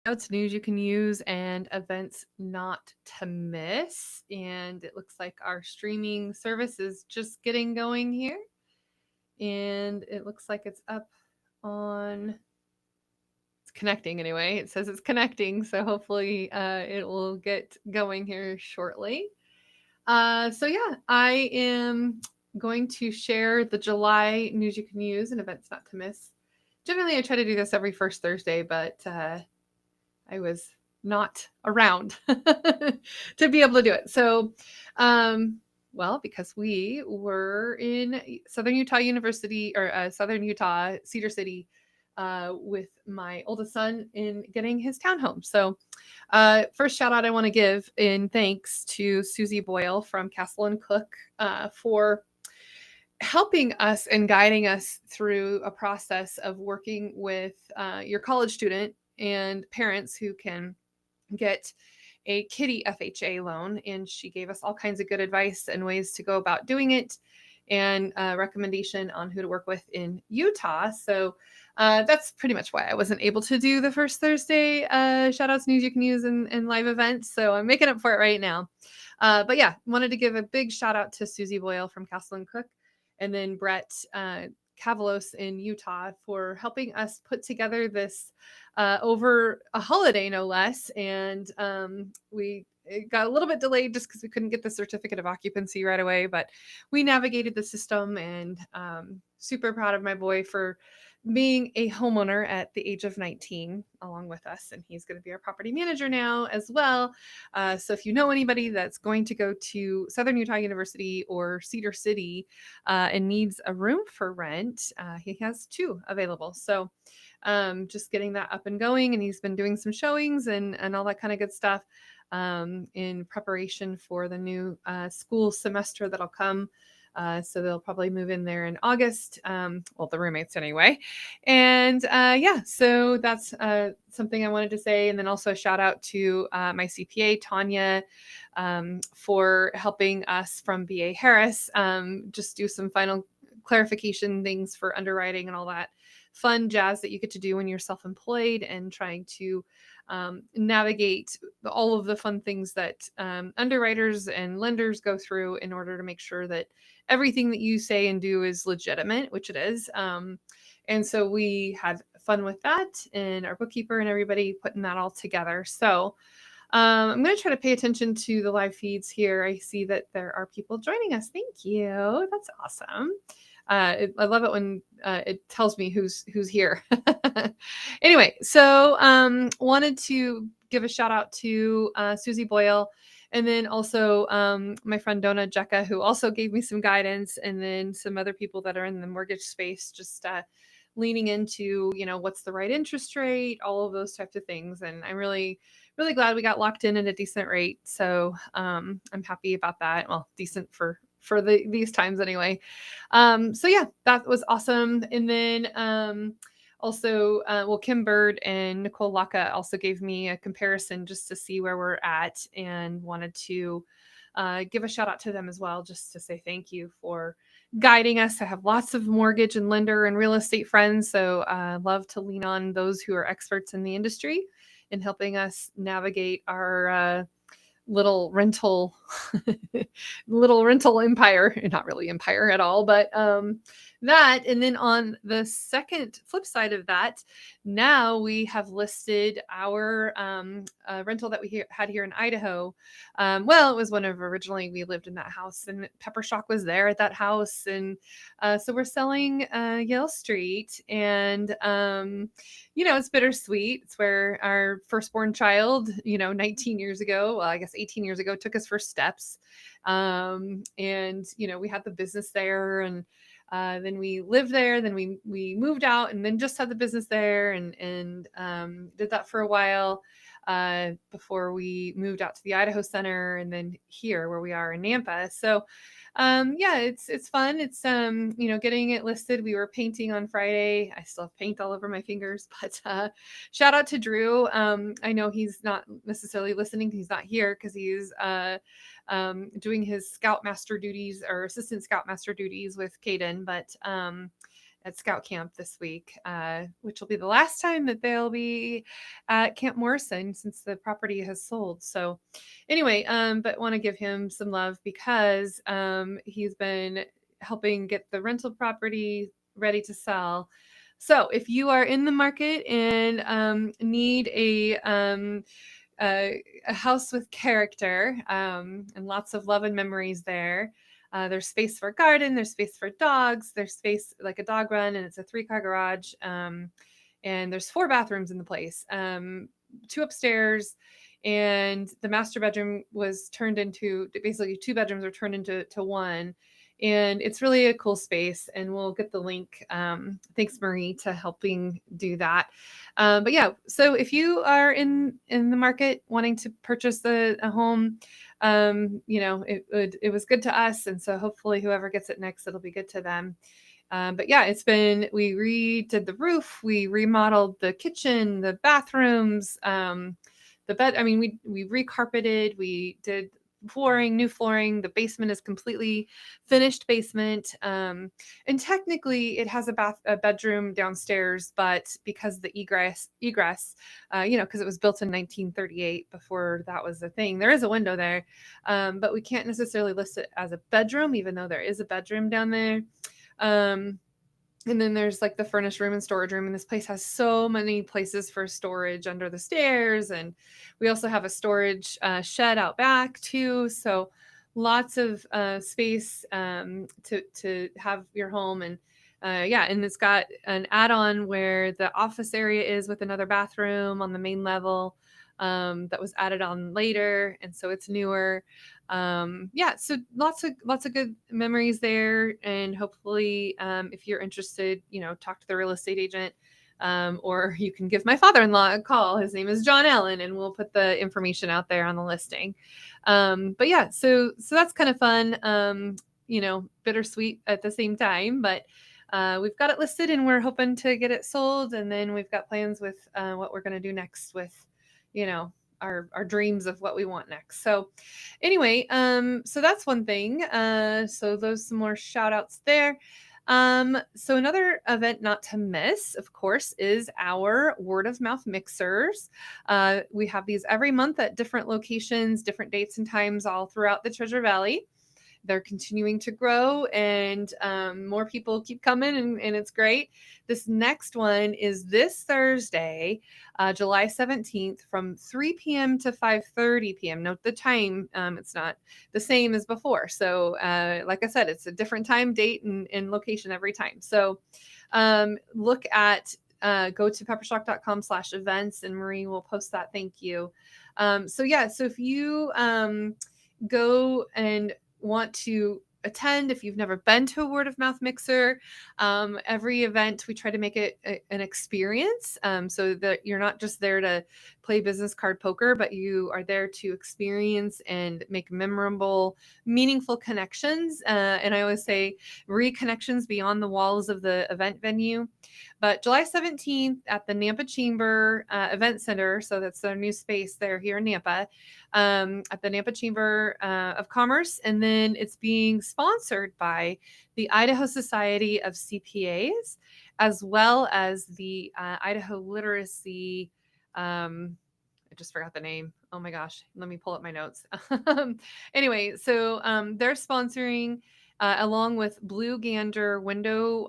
It's news you can use and events not to miss. And it looks like our streaming service is just getting going here. And it looks like it's up on, it's connecting anyway. It says it's connecting. So hopefully it will get going here shortly. So yeah, I am going to share the July news you can use and events not to miss. Generally, I try to do this every first Thursday, but I was not around to be able to do it. So, um, well, because we were in Southern Utah University or Southern Utah, Cedar City, with my oldest son in getting his townhome. So, first shout out I want to give in thanks to Susie Boyle from Castle and Cook for helping us and guiding us through a process of working with your college student and parents who can get a kitty FHA loan. And she gave us all kinds of good advice and ways to go about doing it and a recommendation on who to work with in Utah. So that's pretty much why I wasn't able to do the first Thursday shout outs news you can use in live events. So I'm making up for it right now. But yeah, wanted to give a big shout out to Susie Boyle from Castle and Cook and then Brett Cavalos in Utah for helping us put together this over a holiday, no less. And we it got a little bit delayed just because we couldn't get the certificate of occupancy right away, but we navigated the system and super proud of my boy for being a homeowner at the age of 19 along with us. And he's going to be our property manager now as well. So if you know anybody that's going to go to Southern Utah University or Cedar City and needs a room for rent, he has two available. So just getting that up and going. And he's been doing some showings and all that kind of good stuff in preparation for the new school semester that'll come. So they'll probably move in there in August. Well, the roommates anyway. And yeah, so that's something I wanted to say. And then also a shout out to my CPA, Tanya, for helping us from BA Harris just do some final clarification things for underwriting and all that fun jazz that you get to do when you're self-employed and trying to navigate all of the fun things that underwriters and lenders go through in order to make sure that everything that you say and do is legitimate, which it is. And so we had fun with that and our bookkeeper and everybody putting that all together. So I'm going to try to pay attention to the live feeds here. I see that there are people joining us. Thank you. That's awesome. I love it when it tells me who's here. Anyway, so wanted to give a shout out to Susie Boyle, and then also my friend Donna Jecka, who also gave me some guidance, and then some other people that are in the mortgage space, just leaning into what's the right interest rate, all of those types of things. And I'm really glad we got locked in at a decent rate. So I'm happy about that. Well, decent for these times anyway. So yeah, that was awesome. And then also, well, Kim Bird and Nicole Laka also gave me a comparison just to see where we're at, and wanted to give a shout out to them as well, just to say thank you for guiding us. I have lots of mortgage and lender and real estate friends, so I love to lean on those who are experts in the industry in helping us navigate our little rental little rental empire. Not really empire at all, but that. And then on the second flip side of that, now we have listed our rental that we had here in Idaho. Well, it was one of originally we lived in that house, and Pepper Shock was there at that house. And so we're selling Yale Street. And it's bittersweet. It's where our firstborn child, 19 years ago, well, I guess 18 years ago, took his first steps. And we had the business there, and then we lived there. Then we moved out, and then just had the business there, and did that for a while before we moved out to the Idaho Center, and then here where we are in Nampa. So yeah, it's fun. It's getting it listed. We were painting on Friday. I still have paint all over my fingers, but shout out to Drew. I know he's not necessarily listening. He's not here because he's doing his scoutmaster duties or assistant scoutmaster duties with Caden, but at Scout Camp this week, which will be the last time that they'll be at Camp Morrison since the property has sold. So anyway, but want to give him some love because he's been helping get the rental property ready to sell. So if you are in the market and need a house with character and lots of love and memories there. There's space for a garden, there's space for dogs, there's space like a dog run, and it's a 3-car garage. And there's 4 bathrooms in the place, 2 upstairs, and the master bedroom was turned into basically 2 bedrooms are turned into one. And it's really a cool space, and we'll get the link. Thanks, Marie, to helping do that. But yeah, so if you are in the market wanting to purchase a home, it was good to us, and so hopefully whoever gets it next, it'll be good to them. But yeah, we redid the roof, we remodeled the kitchen, the bathrooms, the bed. I mean, we recarpeted, we did new flooring. The basement is completely finished basement. And technically it has a bedroom downstairs, but because the egress, because it was built in 1938, before that was a thing, there is a window there. But we can't necessarily list it as a bedroom, even though there is a bedroom down there. And then there's like the furnished room and storage room. And this place has so many places for storage under the stairs. And we also have a storage shed out back too. So lots of space to have your home. And and it's got an add-on where the office area is with another bathroom on the main level. That was added on later, and so it's newer. So lots of good memories there, and hopefully, if you're interested, talk to the real estate agent, or you can give my father-in-law a call. His name is John Allen, and we'll put the information out there on the listing. But yeah, so that's kind of fun. Bittersweet at the same time, but we've got it listed, and we're hoping to get it sold, and then we've got plans with what we're going to do next with our dreams of what we want next. So anyway, so that's one thing. So those some more shout outs there. So another event not to miss, of course, is our word of mouth mixers. We have these every month at different locations, different dates and times all throughout the Treasure Valley. They're continuing to grow, and more people keep coming, and it's great. This next one is this Thursday, July 17th, from 3 p.m. to 5:30 p.m. Note the time. It's not the same as before. So like I said, it's a different time, date, and location every time. So look at go to peppershock.com/events, and Marie will post that. Thank you. So if you go and want to attend, if you've never been to a word of mouth mixer, every event we try to make it an experience, so that you're not just there to play business card poker, but you are there to experience and make memorable, meaningful connections. And I always say reconnections beyond the walls of the event venue. But July 17th at the Nampa Chamber Event Center, so that's their new space there here in Nampa, at the Nampa Chamber of Commerce. And then it's being sponsored by the Idaho Society of CPAs, as well as the Idaho Literacy. I just forgot the name. Oh my gosh. Let me pull up my notes. Anyway, so they're sponsoring along with Blue Gander Window.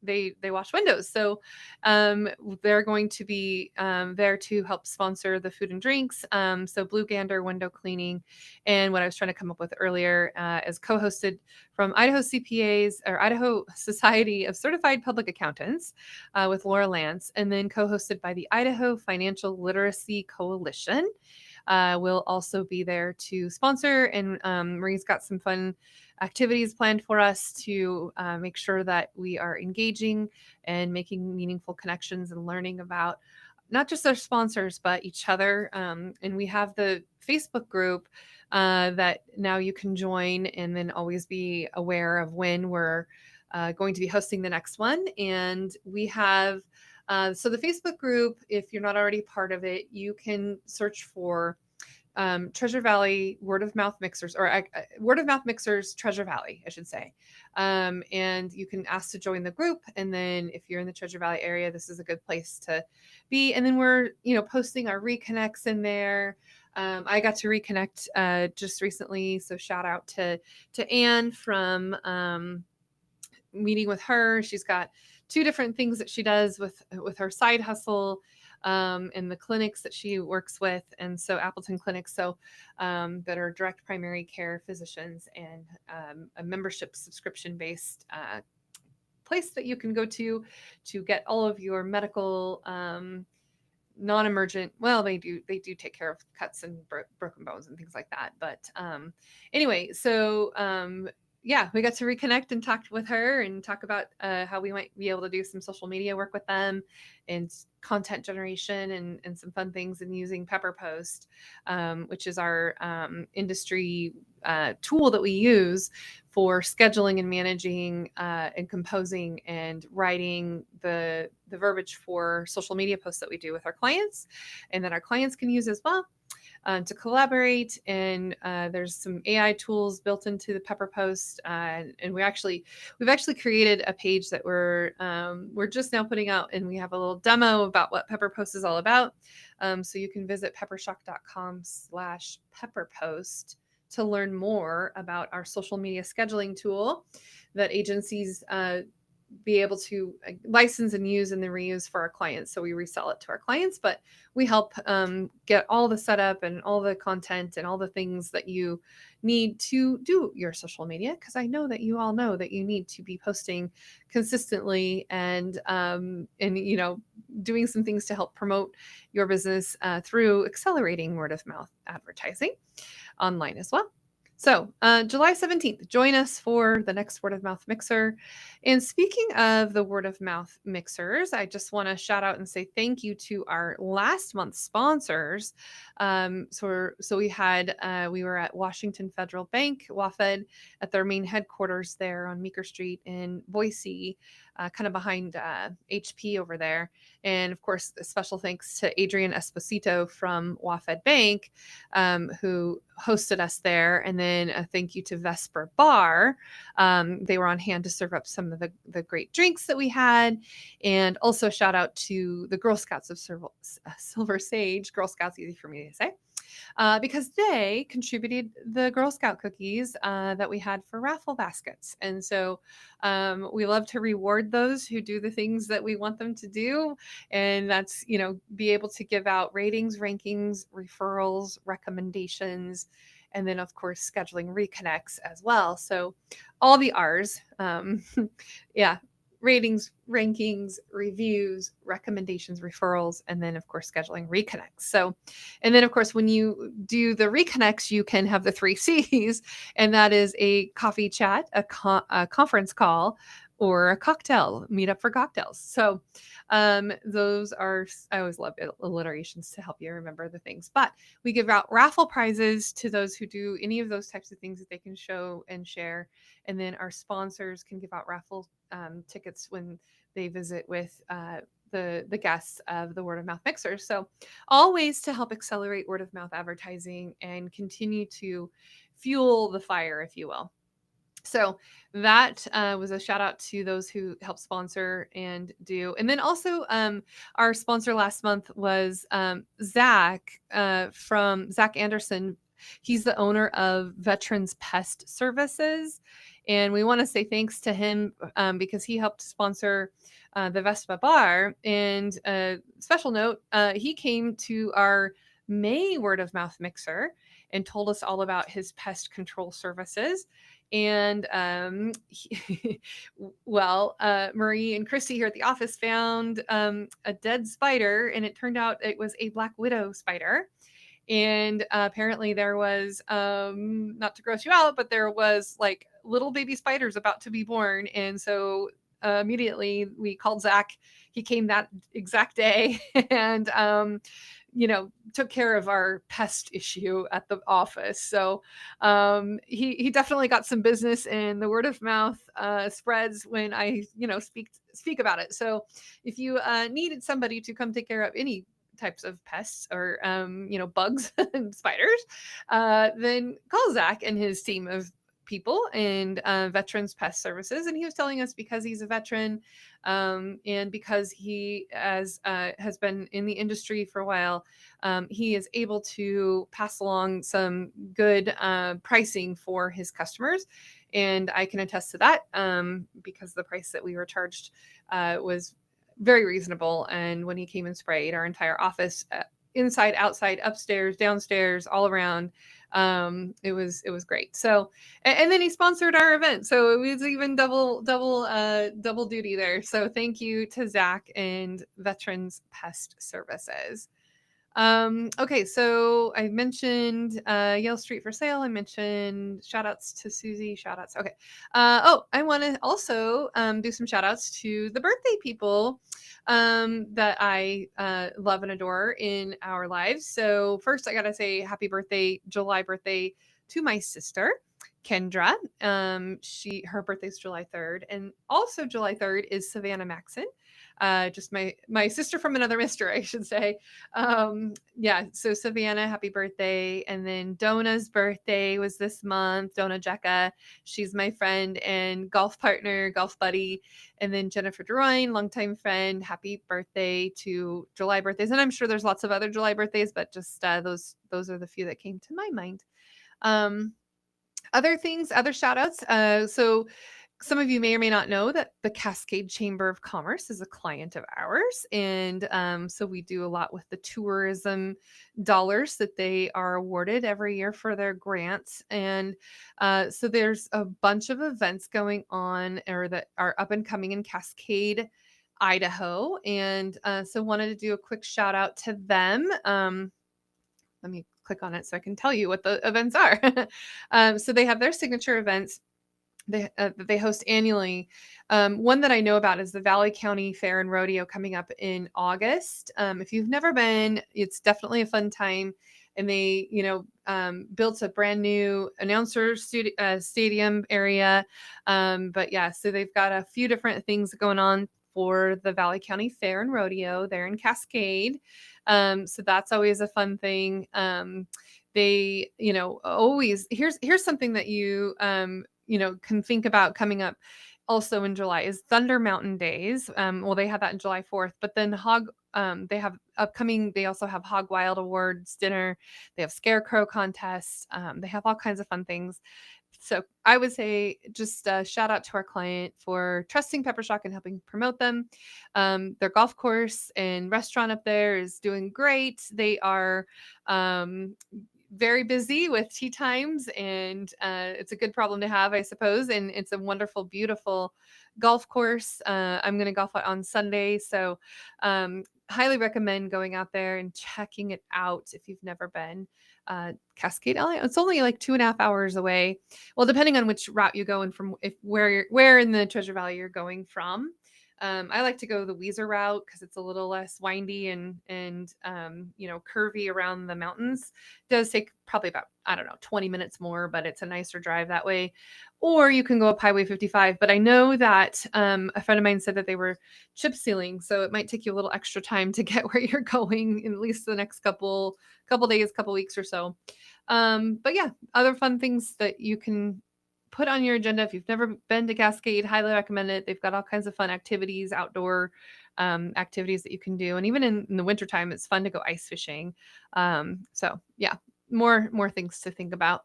They wash windows. So they're going to be there to help sponsor the food and drinks. So Blue Gander window cleaning. And what I was trying to come up with earlier is co-hosted from Idaho CPAs, or Idaho Society of Certified Public Accountants, with Laura Lance, and then co-hosted by the Idaho Financial Literacy Coalition. Will also be there to sponsor, and Marie's got some fun activities planned for us to make sure that we are engaging and making meaningful connections and learning about not just our sponsors, but each other. And we have the Facebook group that now you can join, and then always be aware of when we're going to be hosting the next one. And we have so the Facebook group, if you're not already part of it, you can search for Treasure Valley Word of Mouth Mixers, or Word of Mouth Mixers Treasure Valley, I should say. And you can ask to join the group. And then if you're in the Treasure Valley area, this is a good place to be. And then we're, posting our reconnects in there. I got to reconnect just recently, so shout out to Anne from meeting with her. She's got two different things that she does with her side hustle, and the clinics that she works with, and so Appleton clinics, so that are direct primary care physicians, and a membership subscription based place that you can go to get all of your medical non-emergent, well, they do take care of cuts and broken bones and things like that, but anyway, so yeah, we got to reconnect and talk with her and talk about how we might be able to do some social media work with them and content generation and some fun things, and using PepperPost, which is our industry tool that we use for scheduling and managing and composing and writing the verbiage for social media posts that we do with our clients, and that our clients can use as well. To collaborate, and there's some AI tools built into the PepperPost, and we've actually created a page that we're just now putting out, and we have a little demo about what PepperPost is all about. So you can visit peppershock.com/PepperPost to learn more about our social media scheduling tool that agencies be able to license and use and then reuse for our clients. So we resell it to our clients, but we help get all the setup and all the content and all the things that you need to do your social media. Because I know that you all know that you need to be posting consistently and doing some things to help promote your business through accelerating word of mouth advertising online as well. So July 17th, join us for the next Word of Mouth Mixer. And speaking of the Word of Mouth Mixers, I just want to shout out and say thank you to our last month's sponsors. So we were at Washington Federal Bank, WaFd, at their main headquarters there on Meeker Street in Boise, kind of behind HP over there. And of course, a special thanks to Adrian Esposito from WaFd Bank, who hosted us there. And then a thank you to Vesper Bar. They were on hand to serve up some of the great drinks that we had. And also shout out to the Girl Scouts of Silver Sage, Girl Scouts, easy for me to say, because they contributed the Girl Scout cookies that we had for raffle baskets. And so we love to reward those who do the things that we want them to do. And that's, be able to give out ratings, rankings, referrals, recommendations, and then of course scheduling reconnects as well. So all the R's, yeah, ratings, rankings, reviews, recommendations, referrals, and then of course scheduling reconnects. So, and then of course when you do the reconnects, you can have the 3 C's, and that is a coffee chat, a conference call, or a cocktail, meet up for cocktails. So those are, I always love alliterations to help you remember the things. But we give out raffle prizes to those who do any of those types of things that they can show and share. And then our sponsors can give out raffle tickets when they visit with the guests of the Word of Mouth Mixer. So all ways to help accelerate word of mouth advertising and continue to fuel the fire, if you will. So that was a shout out to those who help sponsor and do. And then also our sponsor last month was Zach from Zach Anderson. He's the owner of Veterans Pest Services. And we want to say thanks to him because he helped sponsor the Vespa Bar. And special note, he came to our May Word of Mouth Mixer and told us all about his pest control services. And Marie and Christy here at the office found a dead spider, and it turned out it was a black widow spider. And apparently there was, not to gross you out, but there was like little baby spiders about to be born. And so immediately we called Zach. He came that exact day and took care of our pest issue at the office. So he definitely got some business, and the word of mouth spreads when I speak about it. So if you needed somebody to come take care of any types of pests or, bugs and spiders, then call Zach and his team of people and Veterans Pest Services. And he was telling us because he's a veteran and because he has been in the industry for a while, he is able to pass along some good pricing for his customers. And I can attest to that because the price that we were charged was very reasonable. And when he came and sprayed our entire office, inside, outside, upstairs, downstairs, all around, it was great. So, and then he sponsored our event, so it was even double duty there. So thank you to Zach and Veterans Pest Services. Okay, so I mentioned Yale Street for sale. I mentioned shout outs to Susie. Shout outs. Okay. I want to also do some shout outs to the birthday people that I love and adore in our lives. So first, I gotta say happy birthday, July birthday to my sister. Kendra. Her birthday's July 3rd, and also July 3rd is Savannah Maxon. Just my sister from another mister, I should say. Yeah, so Savannah, happy birthday. And then Dona's birthday was this month. Dona Jecka, she's my friend and golf partner, golf buddy. And then Jennifer DeRoyne, longtime friend, happy birthday to July birthdays. And I'm sure there's lots of other July birthdays, but just those are the few that came to my mind. Other things, other shout outs. So some of you may or may not know that the Cascade Chamber of Commerce is a client of ours. And so we do a lot with the tourism dollars that they are awarded every year for their grants. And so there's a bunch of events going on or that are up and coming in Cascade, Idaho. And so wanted to do a quick shout out to them. Let me click on it so I can tell you what the events are. So they have their signature events they host annually. One that I know about is the Valley County Fair and Rodeo coming up in August. If you've never been, it's definitely a fun time. And they, built a brand new announcer stadium area. But yeah, so they've got a few different things going on for the Valley County Fair and Rodeo there in Cascade. So that's always a fun thing. They, always here's something that you can think about coming up also in July is Thunder Mountain Days. Well, they had that in July 4th, but then they also have Hog Wild Awards dinner. They have Scarecrow contests. They have all kinds of fun things. So I would say just shout out to our client for trusting Peppershock and helping promote them. Their golf course and restaurant up there is doing great. They are very busy with tea times, and it's a good problem to have, I suppose. And it's a wonderful, beautiful golf course. I'm going to golf on Sunday, so highly recommend going out there and checking it out if you've never been. Cascade, it's only like 2.5 hours away. Well, depending on which route you go and from where in the Treasure Valley you're going from. I like to go the Weiser route because it's a little less windy and curvy around the mountains. It does take probably about 20 minutes more, but it's a nicer drive that way. Or you can go up Highway 55. But I know that a friend of mine said that they were chip sealing, so it might take you a little extra time to get where you're going, in at least the next couple days, couple weeks or so. But yeah, other fun things that you can put on your agenda if you've never been to Cascade. Highly recommend it. They've got all kinds of fun activities, outdoor activities that you can do, and even in the wintertime it's fun to go ice fishing. So yeah, more things to think about.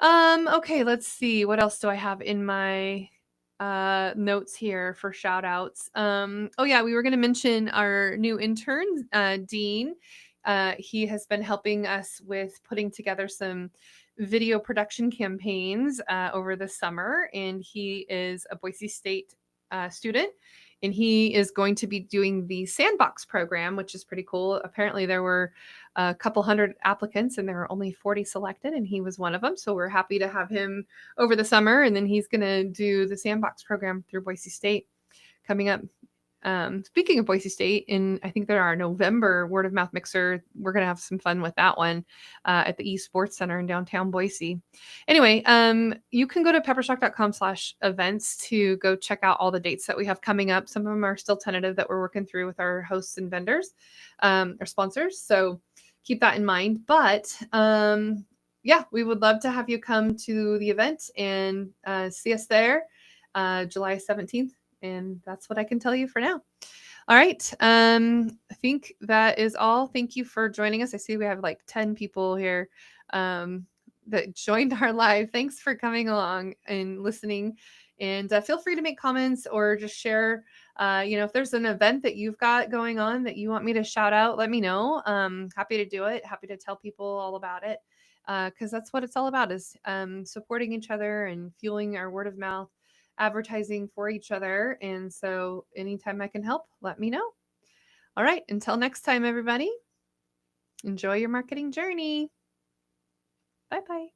Okay, let's see, what else do I have in my notes here for shout outs. Oh yeah, we were going to mention our new intern, Dean. He has been helping us with putting together some video production campaigns over the summer, and he is a Boise State student, and he is going to be doing the Sandbox program, which is pretty cool. Apparently there were a couple hundred applicants and there were only 40 selected, and he was one of them. So we're happy to have him over the summer, and then he's going to do the Sandbox program through Boise State coming up Speaking of Boise State, in I think there our November Word of Mouth Mixer, we're gonna have some fun with that one at the Sports Center in downtown Boise. Anyway, you can go to peppershock.com/events to go check out all the dates that we have coming up. Some of them are still tentative that we're working through with our hosts and vendors, or sponsors. So keep that in mind. But yeah, we would love to have you come to the event and see us there July 17th. And that's what I can tell you for now. All right. I think that is all. Thank you for joining us. I see we have like 10 people here that joined our live. Thanks for coming along and listening. And feel free to make comments or just share. If there's an event that you've got going on that you want me to shout out, let me know. Happy to do it. Happy to tell people all about it. Because that's what it's all about, is supporting each other and fueling our word of mouth, advertising for each other. And so anytime I can help, let me know. All right. Until next time, everybody, enjoy your marketing journey. Bye-bye.